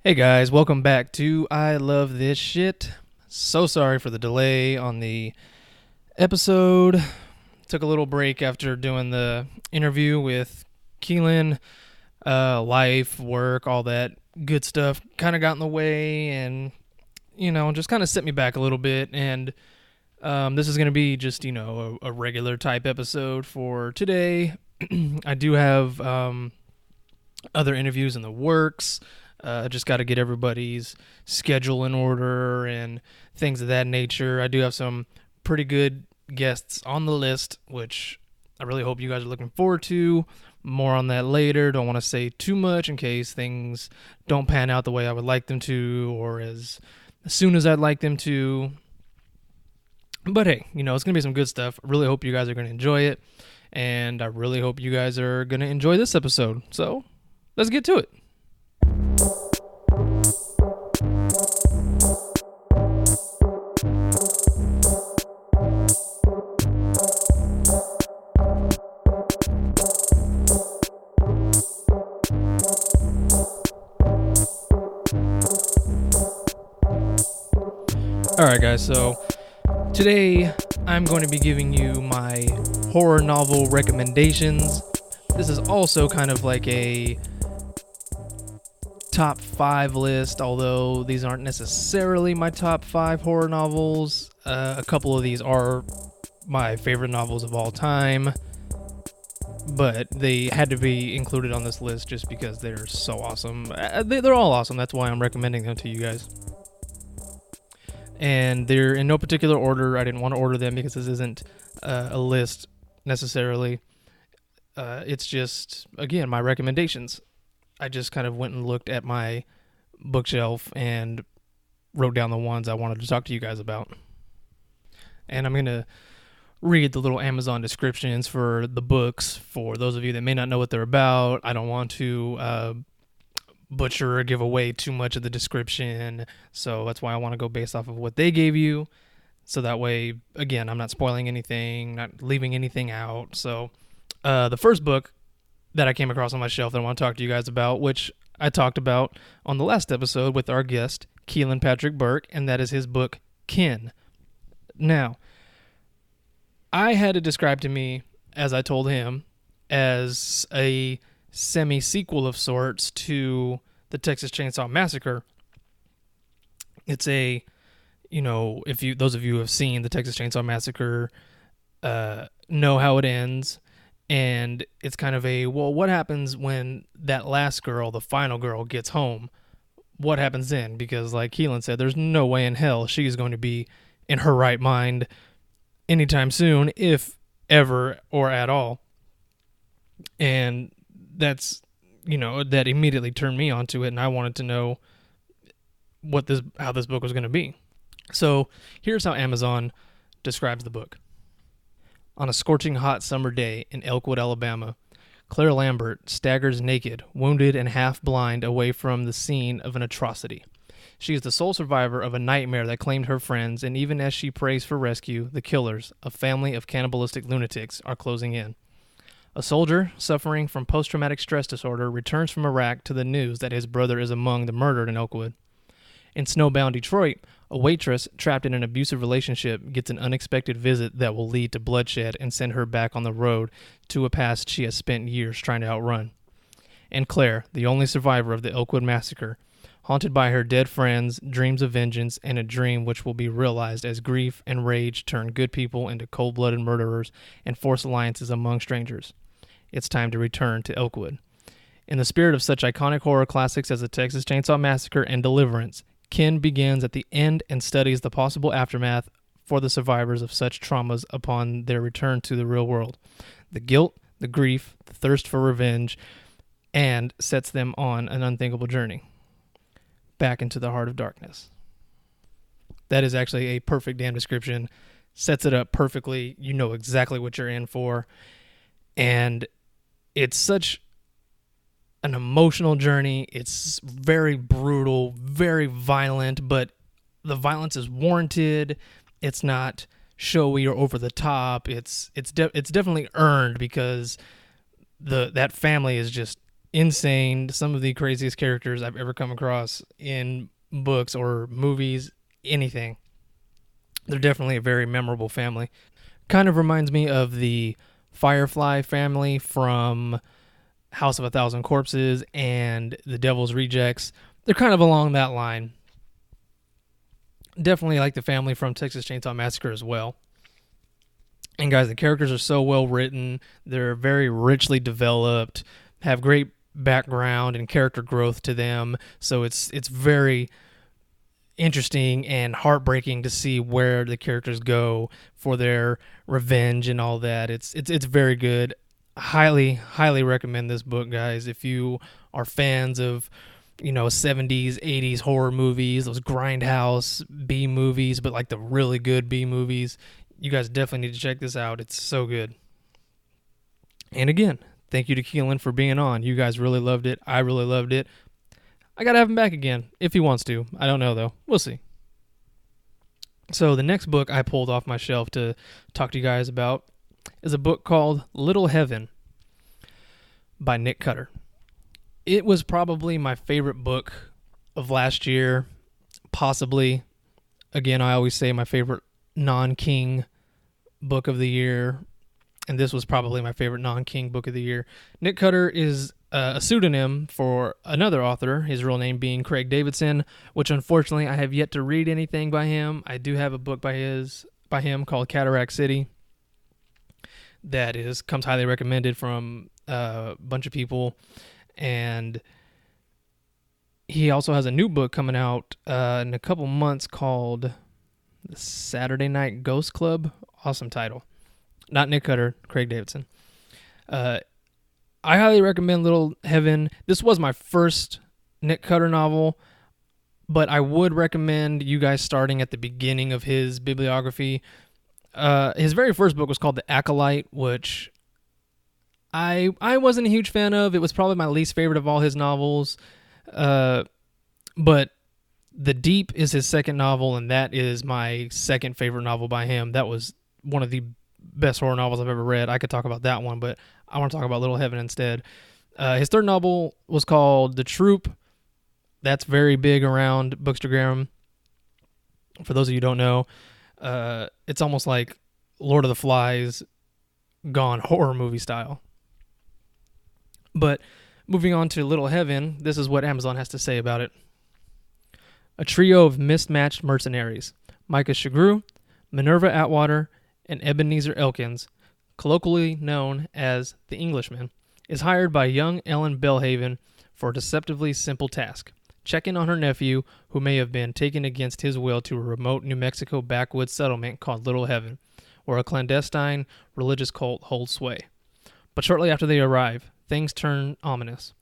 Hey guys, welcome back to I Love This Shit. So sorry for the delay on the episode. Took a little break after doing the interview with Keelan. Life, work, all that good stuff kind of got in the way and, just kind of set me back a little bit. And this is going to be just, a regular type episode for today. I do have other interviews in the works. Just got to get everybody's schedule in order and things of that nature. I do have some pretty good guests on the list, which I really hope you guys are looking forward to. More on that later. Don't want to say too much in case things don't pan out the way I would like them to or as soon as I'd like them to. But hey, it's going to be some good stuff. I really hope you guys are going to enjoy it. And I really hope you guys are going to enjoy this episode. So let's get to it. Alright guys, so today I'm going to be giving you my horror novel recommendations. This is also kind of like a top 5 list, although these aren't necessarily my top 5 horror novels. A couple of these are my favorite novels of all time, but they had to be included on this list just because they're so awesome. They're all awesome, that's why I'm recommending them to you guys. And they're in no particular order. I didn't want to order them because this isn't a list necessarily. It's just, again, my recommendations. I just kind of went and looked at my bookshelf and wrote down the ones I wanted to talk to you guys about. And I'm going to read the little Amazon descriptions for the books for those of you that may not know what they're about. I don't want to butcher or give away too much of the description, so that's why I want to go based off of what they gave you, so that way, again, I'm not spoiling anything, not leaving anything out. So the first book that I came across on my shelf that I want to talk to you guys about, which I talked about on the last episode with our guest Keelan Patrick Burke, and that is his book Kin. Now, I had it described to me, as I told him, as a semi-sequel of sorts to the Texas Chainsaw Massacre. It's a, if those of you who have seen the Texas Chainsaw Massacre know how it ends, and it's kind of a, well, what happens when that last girl, the final girl, gets home? What happens then? Because like Keelan said, there's no way in hell she's going to be in her right mind anytime soon, if ever or at all. And that's, that immediately turned me onto it, and I wanted to know how this book was going to be. So here's how Amazon describes the book. On a scorching hot summer day in Elkwood, Alabama, Claire Lambert staggers naked, wounded, and half-blind away from the scene of an atrocity. She is the sole survivor of a nightmare that claimed her friends, and even as she prays for rescue, the killers, a family of cannibalistic lunatics, are closing in. A soldier suffering from post-traumatic stress disorder returns from Iraq to the news that his brother is among the murdered in Elkwood. In snowbound Detroit, a waitress trapped in an abusive relationship gets an unexpected visit that will lead to bloodshed and send her back on the road to a past she has spent years trying to outrun. And Claire, the only survivor of the Elkwood massacre, haunted by her dead friends, dreams of vengeance, and a dream which will be realized as grief and rage turn good people into cold-blooded murderers and force alliances among strangers. It's time to return to Elkwood. In the spirit of such iconic horror classics as the Texas Chainsaw Massacre and Deliverance, Kin begins at the end and studies the possible aftermath for the survivors of such traumas upon their return to the real world. The guilt, the grief, the thirst for revenge, and sets them on an unthinkable journey back into the heart of darkness. That is actually a perfect damn description. Sets it up perfectly. You know exactly what you're in for. And it's such an emotional journey. It's very brutal, very violent, but the violence is warranted. It's not showy or over the top. It's definitely earned because that family is just insane, some of the craziest characters I've ever come across in books or movies, anything. They're definitely a very memorable family. Kind of reminds me of the Firefly family from House of a Thousand Corpses and The Devil's Rejects. They're kind of along that line. Definitely like the family from Texas Chainsaw Massacre as well. And guys, the characters are so well written. They're very richly developed, have great background and character growth to them. So it's very interesting and heartbreaking to see where the characters go for their revenge and all that. It's very good. Highly recommend this book, guys. If you are fans of 70s, 80s horror movies, those grindhouse B movies, but like the really good B movies, you guys definitely need to check this out. It's so good. And again, thank you to Keelan for being on. You guys really loved it. I really loved it. I got to have him back again if he wants to. I don't know, though. We'll see. So the next book I pulled off my shelf to talk to you guys about is a book called Little Heaven by Nick Cutter. It was probably my favorite book of last year, possibly. Again, I always say my favorite non-King book of the year, and this was probably my favorite non-King book of the year. Nick Cutter is a pseudonym for another author, his real name being Craig Davidson, which unfortunately I have yet to read anything by him. I do have a book by him called Cataract City that comes highly recommended from a bunch of people. And he also has a new book coming out in a couple months called The Saturday Night Ghost Club. Awesome title. Not Nick Cutter, Craig Davidson. I highly recommend Little Heaven. This was my first Nick Cutter novel, but I would recommend you guys starting at the beginning of his bibliography. His very first book was called The Acolyte, which I wasn't a huge fan of. It was probably my least favorite of all his novels. But The Deep is his second novel, and that is my second favorite novel by him. That was one of the best horror novels I've ever read. I could talk about that one, but I want to talk about Little Heaven instead. His third novel was called The Troop. That's very big around Bookstagram. For those of you who don't know, it's almost like Lord of the Flies gone horror movie style. But moving on to Little Heaven, this is what Amazon has to say about it. A trio of mismatched mercenaries, Micah Shagru, Minerva Atwater, and Ebenezer Elkins, colloquially known as the Englishman, is hired by young Ellen Belhaven for a deceptively simple task: check in on her nephew, who may have been taken against his will to a remote New Mexico backwoods settlement called Little Heaven, where a clandestine religious cult holds sway. But shortly after they arrive, things turn ominous.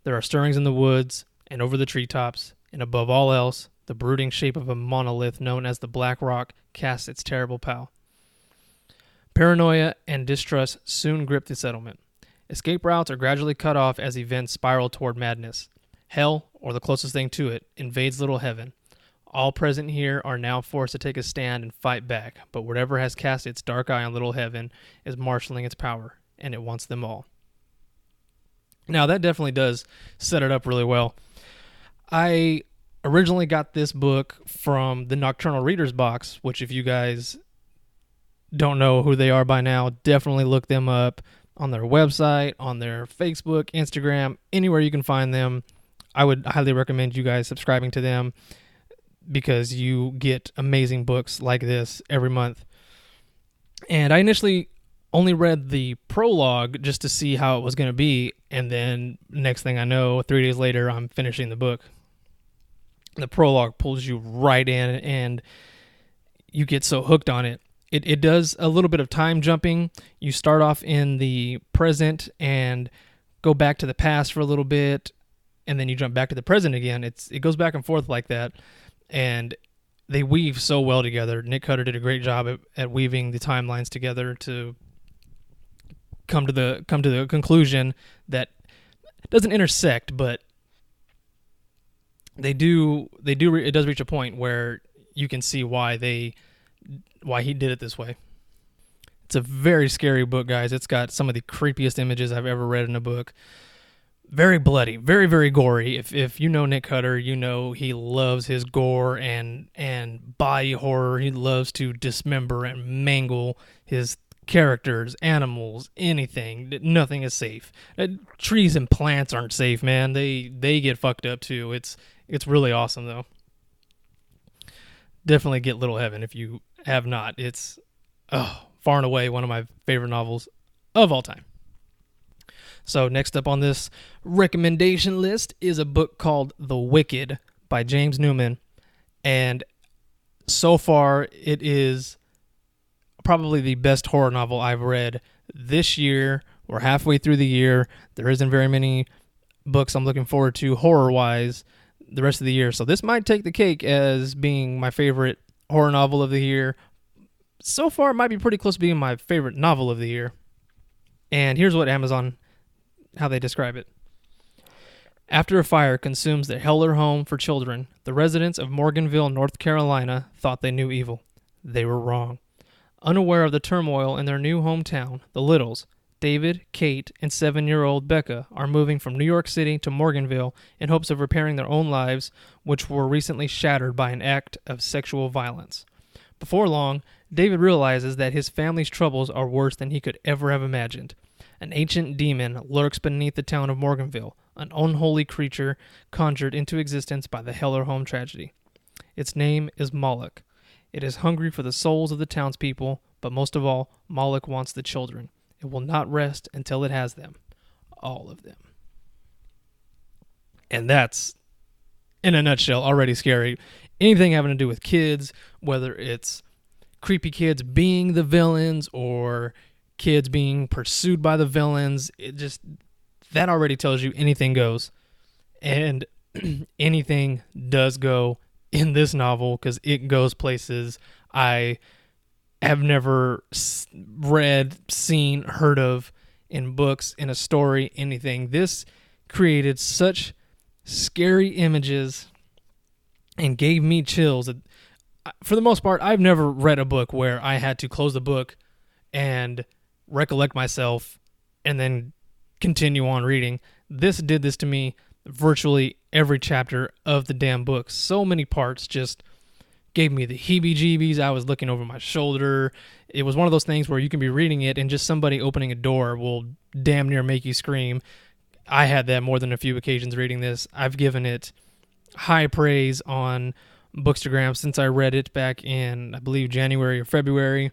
There are stirrings in the woods and over the treetops, and above all else, the brooding shape of a monolith known as the Black Rock casts its terrible pall. Paranoia and distrust soon grip the settlement. Escape routes are gradually cut off as events spiral toward madness. Hell, or the closest thing to it, invades Little Heaven. All present here are now forced to take a stand and fight back, but whatever has cast its dark eye on Little Heaven is marshaling its power, and it wants them all. Now, that definitely does set it up really well. I originally got this book from the Nocturnal Readers Box, which if you guys don't know who they are by now, definitely look them up on their website, on their Facebook, Instagram, anywhere you can find them. I would highly recommend you guys subscribing to them because you get amazing books like this every month. And I initially only read the prologue just to see how it was going to be, and then next thing I know, 3 days later, I'm finishing the book. The prologue pulls you right in, and you get so hooked on it. It does a little bit of time jumping. You start off in the present and go back to the past for a little bit, and then you jump back to the present again. It goes back and forth like that, and they weave so well together. Nick Cutter did a great job at weaving the timelines together to come to the conclusion that doesn't intersect, but it does reach a point where you can see why he did it this way. It's a very scary book, guys. It's got some of the creepiest images I've ever read in a book. very bloody, very, very gory. If you know Nick Cutter, you know he loves his gore and body horror. He loves to dismember and mangle his characters, animals, anything. Nothing is safe. Trees and plants aren't safe, man. They get fucked up too. It's really awesome though. Definitely get Little Heaven if you have not. It's far and away one of my favorite novels of all time. So next up on this recommendation list is a book called The Wicked by James Newman. And so far, it is probably the best horror novel I've read this year. We're halfway through the year. There isn't very many books I'm looking forward to horror-wise the rest of the year. So this might take the cake as being my favorite horror novel of the year. So far, it might be pretty close to being my favorite novel of the year. And here's what Amazon, how they describe it. After a fire consumes the Heller home for children, the residents of Morganville, North Carolina, thought they knew evil. They were wrong. Unaware of the turmoil in their new hometown, the Littles, David, Kate, and 7-year-old Becca are moving from New York City to Morganville in hopes of repairing their own lives, which were recently shattered by an act of sexual violence. Before long, David realizes that his family's troubles are worse than he could ever have imagined. An ancient demon lurks beneath the town of Morganville, an unholy creature conjured into existence by the Heller home tragedy. Its name is Moloch. It is hungry for the souls of the townspeople, but most of all, Moloch wants the children. It will not rest until it has them. All of them. And that's, in a nutshell, already scary. Anything having to do with kids, whether it's creepy kids being the villains or kids being pursued by the villains, that already tells you anything goes. And anything does go in this novel because it goes places I have never read, seen, heard of in books, in a story, anything. This created such scary images and gave me chills. For the most part, I've never read a book where I had to close the book and recollect myself and then continue on reading. This did this to me virtually every chapter of the damn book. So many parts just gave me the heebie-jeebies. I was looking over my shoulder. It was one of those things where you can be reading it and just somebody opening a door will damn near make you scream. I had that more than a few occasions reading this. I've given it high praise on Bookstagram since I read it back in, I believe, January or February.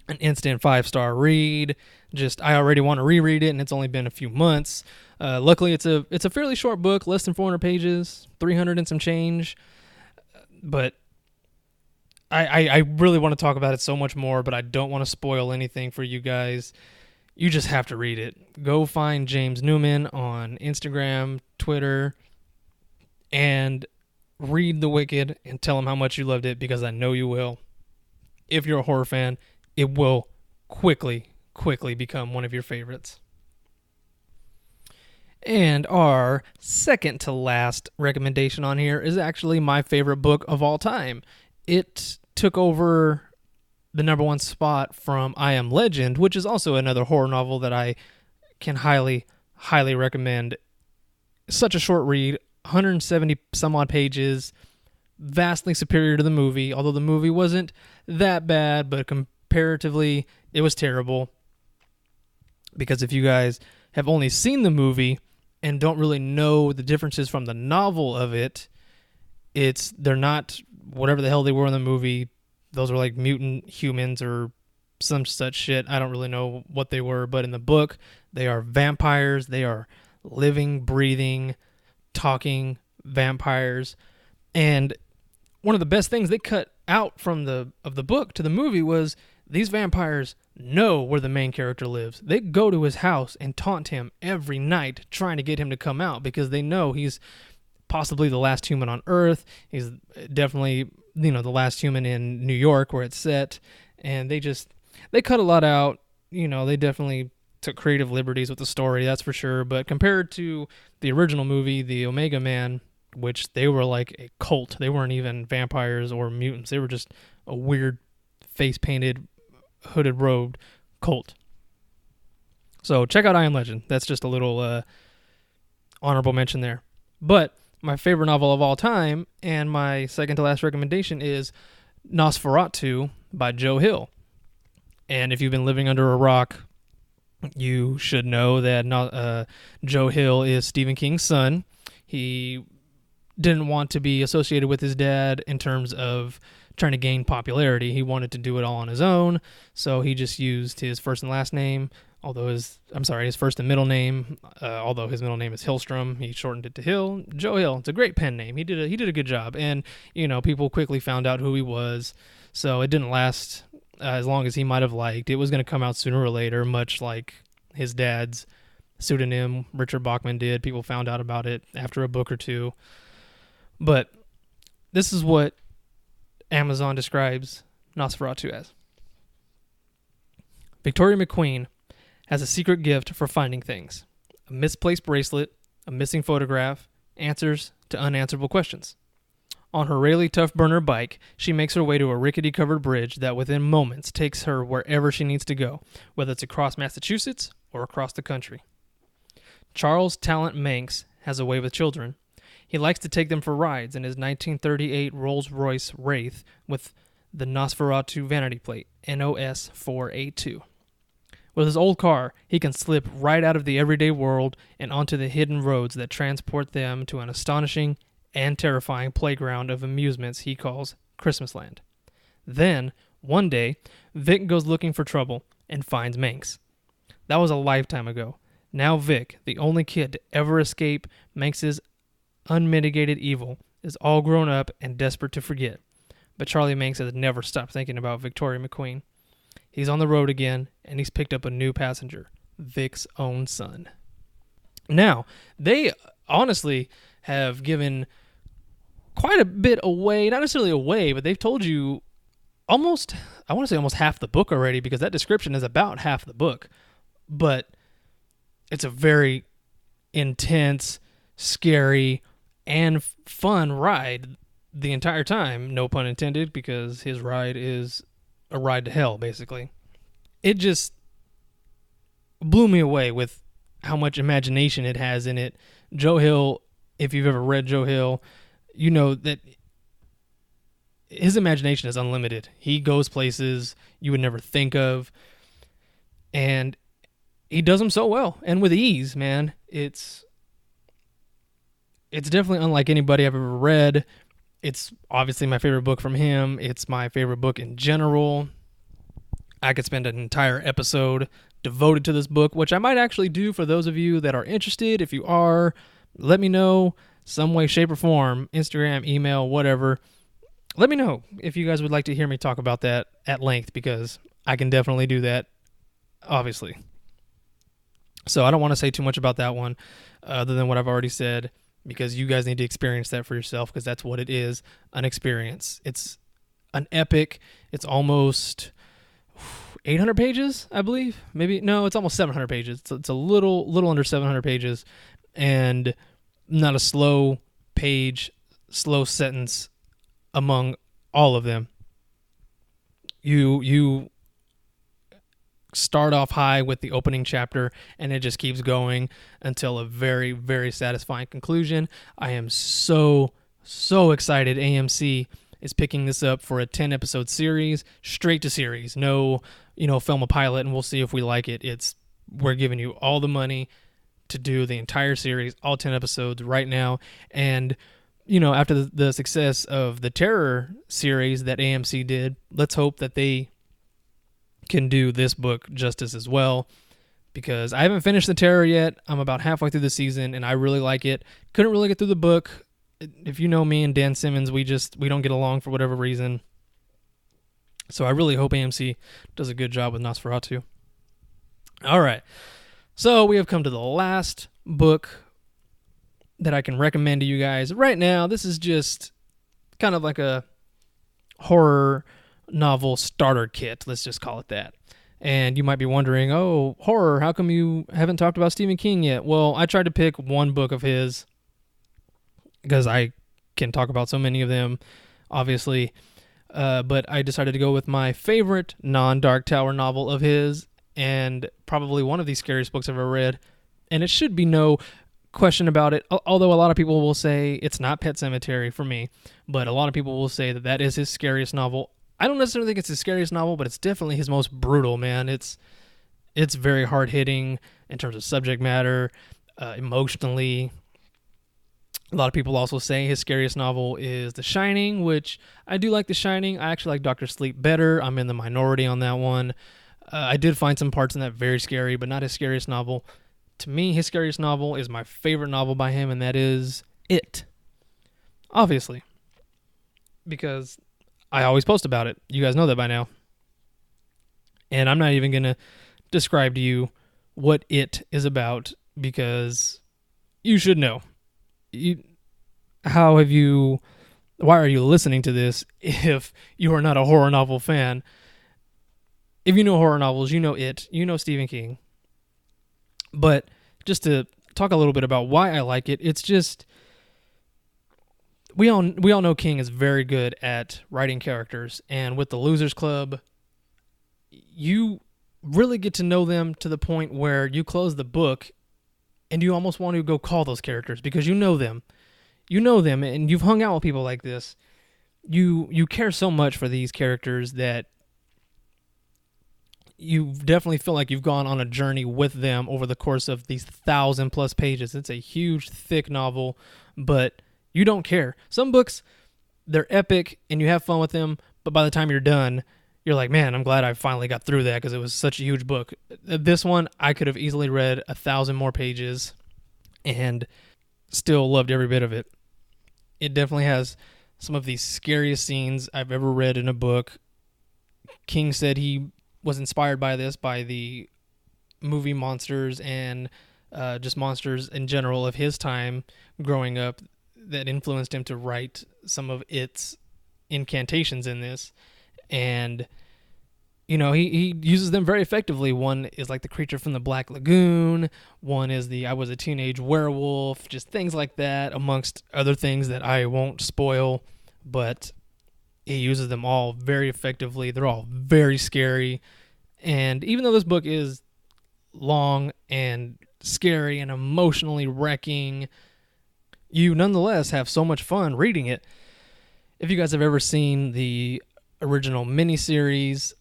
An instant 5-star read. I already want to reread it, and it's only been a few months. Luckily, it's a fairly short book, less than 400 pages, 300 and some change. But I really want to talk about it so much more, but I don't want to spoil anything for you guys. You just have to read it. Go find James Newman on Instagram, Twitter, and read The Wicked and tell him how much you loved it, because I know you will. If you're a horror fan, it will quickly become one of your favorites. And our second to last recommendation on here is actually my favorite book of all time. It took over the number one spot from I Am Legend, which is also another horror novel that I can highly recommend. Such a short read, 170 some odd pages, vastly superior to the movie, although the movie wasn't that bad, but comparatively it was terrible. Because if you guys have only seen the movie and don't really know the differences from the novel of it, they're not whatever the hell they were in the movie. Those are like mutant humans or some such shit. I don't really know what they were, but in the book, they are vampires. They are living, breathing, talking vampires. And one of the best things they cut out from the book to the movie was these vampires know where the main character lives. They go to his house and taunt him every night, trying to get him to come out, because they know he's possibly the last human on Earth. He's definitely, the last human in New York where it's set. And they cut a lot out. They definitely took creative liberties with the story, that's for sure. But compared to the original movie, The Omega Man, which they were like a cult. They weren't even vampires or mutants. They were just a weird face-painted, hooded robed cult. So check out I Am Legend. That's just a little honorable mention there. But my favorite novel of all time, and my second to last recommendation, is Nosferatu by Joe Hill. And if you've been living under a rock, you should know that Joe Hill is Stephen King's son. He didn't want to be associated with his dad in terms of trying to gain popularity. He wanted to do it all on his own, so he just used his first and last name, his first and middle name, although his middle name is Hillstrom. He shortened it to Hill. Joe Hill. It's a great pen name. He did a good job, and people quickly found out who he was, so it didn't last as long as he might have liked. It was going to come out sooner or later, much like his dad's pseudonym, Richard Bachman, did. People found out about it after a book or two. But this is what Amazon describes Nosferatu as. Victoria McQueen has a secret gift for finding things. A misplaced bracelet, a missing photograph, answers to unanswerable questions. On her Rayleigh Tough Burner bike, she makes her way to a rickety-covered bridge that within moments takes her wherever she needs to go, whether it's across Massachusetts or across the country. Charles Talent Manx has a way with children. He likes to take them for rides in his 1938 Rolls-Royce Wraith with the Nosferatu vanity plate, NOS 482. With his old car, he can slip right out of the everyday world and onto the hidden roads that transport them to an astonishing and terrifying playground of amusements he calls Christmasland. Then, one day, Vic goes looking for trouble and finds Manx. That was a lifetime ago. Now Vic, the only kid to ever escape Manx's unmitigated evil, is all grown up and desperate to forget. But Charlie Manx has never stopped thinking about Victoria McQueen. He's on the road again, and he's picked up a new passenger, Vic's own son. Now, they honestly have given quite a bit away, not necessarily away, but they've told you almost half the book already, because that description is about half the book. But it's a very intense, scary, and fun ride the entire time. No pun intended, because his ride is a ride to hell, basically. It just blew me away with how much imagination it has in it. Joe Hill, if you've ever read Joe Hill, you know that his imagination is unlimited. He goes places you would never think of, and he does them so well and with ease, man. It's definitely unlike anybody I've ever read. It's obviously my favorite book from him. It's my favorite book in general. I could spend an entire episode devoted to this book, which I might actually do for those of you that are interested. If you are, let me know some way, shape, or form. Instagram, email, whatever. Let me know if you guys would like to hear me talk about that at length, because I can definitely do that, obviously. So I don't want to say too much about that one other than what I've already said, because you guys need to experience that for yourself, because that's what it is, an experience. It's an epic. It's almost 800 pages, I believe. Maybe, no, it's almost 700 pages. It's a little under 700 pages, and not a slow page, slow sentence among all of them. You start off high with the opening chapter, and it just keeps going until a very, very satisfying conclusion. I am so excited AMC is picking this up for a 10-episode series, straight to series. No, film a pilot and we'll see if we like it. We're giving you all the money to do the entire series, all 10 episodes right now. And, after the success of the Terror series that AMC did, let's hope that they can do this book justice as well, because I haven't finished the Terror yet. I'm about halfway through the season, and I really like it. Couldn't really get through the book. If you know me and Dan Simmons, we don't get along for whatever reason. So I really hope AMC does a good job with Nosferatu. All right. So we have come to the last book that I can recommend to you guys right now. This is just kind of like a horror novel starter kit. Let's just call it that. And you might be wondering, oh, horror, how come you haven't talked about Stephen King yet? Well, I tried to pick one book of his because I can talk about so many of them, obviously. But I decided to go with my favorite non-Dark Tower novel of his, and probably one of the scariest books I've ever read. And it should be no question about it, although a lot of people will say it's not Pet Sematary for me, but a lot of people will say that that is his scariest novel. I don't necessarily think it's his scariest novel, but it's definitely his most brutal, man. It's very hard-hitting in terms of subject matter, emotionally. A lot of people also say his scariest novel is The Shining, which I do like The Shining. I actually like Dr. Sleep better. I'm in the minority on that one. I did find some parts in that very scary, but not his scariest novel. To me, his scariest novel is my favorite novel by him, and that is It. Obviously. Because I always post about it. You guys know that by now. And I'm not even going to describe to you what It is about, because you should know. Why are you listening to this if you are not a horror novel fan? If you know horror novels, you know It, you know Stephen King. But just to talk a little bit about why I like it, it's just, we all know King is very good at writing characters, and with the Losers Club, you really get to know them to the point where you close the book and you almost want to go call those characters because you know them. You know them, and you've hung out with people like this. You care so much for these characters that you definitely feel like you've gone on a journey with them over the course of these 1,000+ pages. It's a huge, thick novel, but you don't care. Some books, they're epic, and you have fun with them, but by the time you're done, you're like, man, I'm glad I finally got through that because it was such a huge book. This one, I could have easily read 1,000 more pages and still loved every bit of it. It definitely has some of the scariest scenes I've ever read in a book. King said he was inspired by the movie monsters and just monsters in general of his time growing up that influenced him to write some of its incantations in this. And, you know, he uses them very effectively. One is like the creature from the Black Lagoon. One is the I was a teenage werewolf. Just things like that, amongst other things that I won't spoil. But he uses them all very effectively. They're all very scary. And even though this book is long and scary and emotionally wrecking, you nonetheless have so much fun reading it. If you guys have ever seen the original miniseries,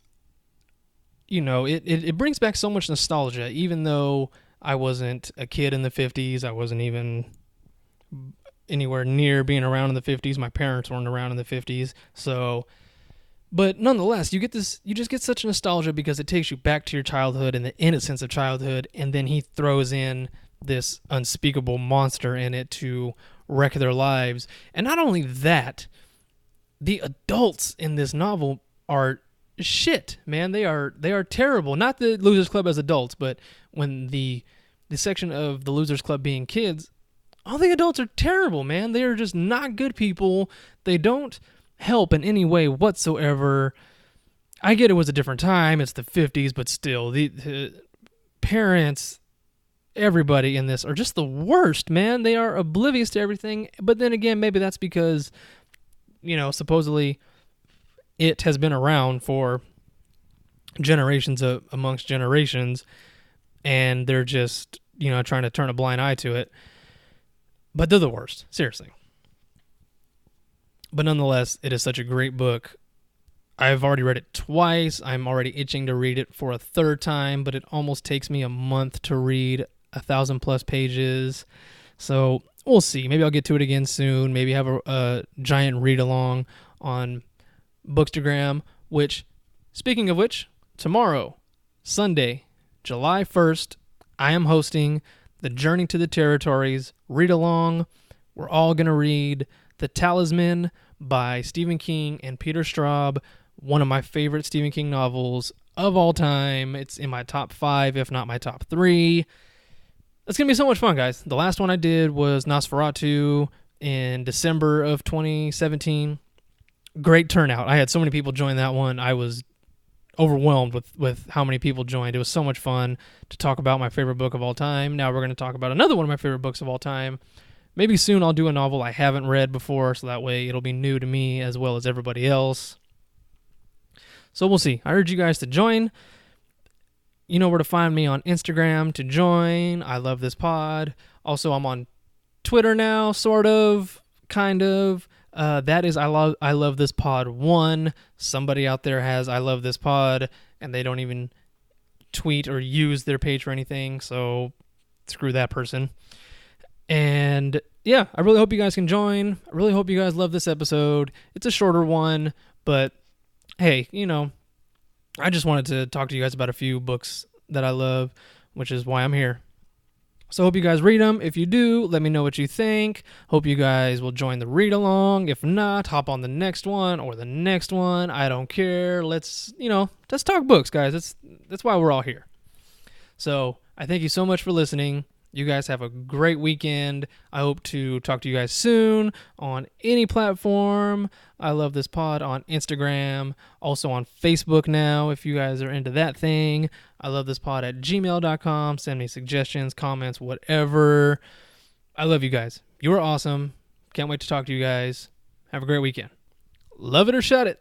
you know, it brings back so much nostalgia. Even though I wasn't a kid in the 50s, I wasn't even anywhere near being around in the 50s. My parents weren't around in the 50s. So, but nonetheless, you just get such nostalgia because it takes you back to your childhood and the innocence of childhood, and then he throws in this unspeakable monster in it to wreck their lives. And not only that, the adults in this novel are shit, man. They are terrible. Not the Losers Club as adults, but when the section of the Losers Club being kids, all the adults are terrible, man. They are just not good people. They don't help in any way whatsoever. I get it was a different time. It's the 50s, but still, the parents, everybody in this are just the worst, man. They are oblivious to everything. But then again, maybe that's because, you know, supposedly it has been around for generations amongst generations, and they're just, you know, trying to turn a blind eye to it. But they're the worst, seriously. But nonetheless, it is such a great book. I've already read it twice. I'm already itching to read it for a third time, but it almost takes me a month to read 1,000+ pages. So we'll see. Maybe I'll get to it again soon. Maybe have a giant read-along on Bookstagram, which, speaking of which, tomorrow, Sunday, July 1st, I am hosting the Journey to the Territories read-along. We're all going to read The Talisman by Stephen King and Peter Straub, one of my favorite Stephen King novels of all time. It's in my top 5, if not my top 3. It's going to be so much fun, guys. The last one I did was Nosferatu in December of 2017. Great turnout. I had so many people join that one. I was overwhelmed with how many people joined. It was so much fun to talk about my favorite book of all time. Now we're going to talk about another one of my favorite books of all time. Maybe soon I'll do a novel I haven't read before, so that way it'll be new to me as well as everybody else. So we'll see. I urge you guys to join. You know where to find me on Instagram to join. I love this pod. Also, I'm on Twitter now, sort of, kind of. That is I love this pod 1. Somebody out there has I love this pod, and they don't even tweet or use their page for anything, so screw that person. And yeah, I really hope you guys can join. I really hope you guys love this episode. It's a shorter one, but hey, I just wanted to talk to you guys about a few books that I love, which is why I'm here. So hope you guys read them. If you do, let me know what you think. Hope you guys will join the read along. If not, hop on the next one or the next one. I don't care. Let's talk books, guys. That's why we're all here. So I thank you so much for listening. You guys have a great weekend. I hope to talk to you guys soon on any platform. I love this pod on Instagram, also on Facebook now, if you guys are into that thing. I love this pod at gmail.com. Send me suggestions, comments, whatever. I love you guys. You are awesome. Can't wait to talk to you guys. Have a great weekend. Love it or shut it.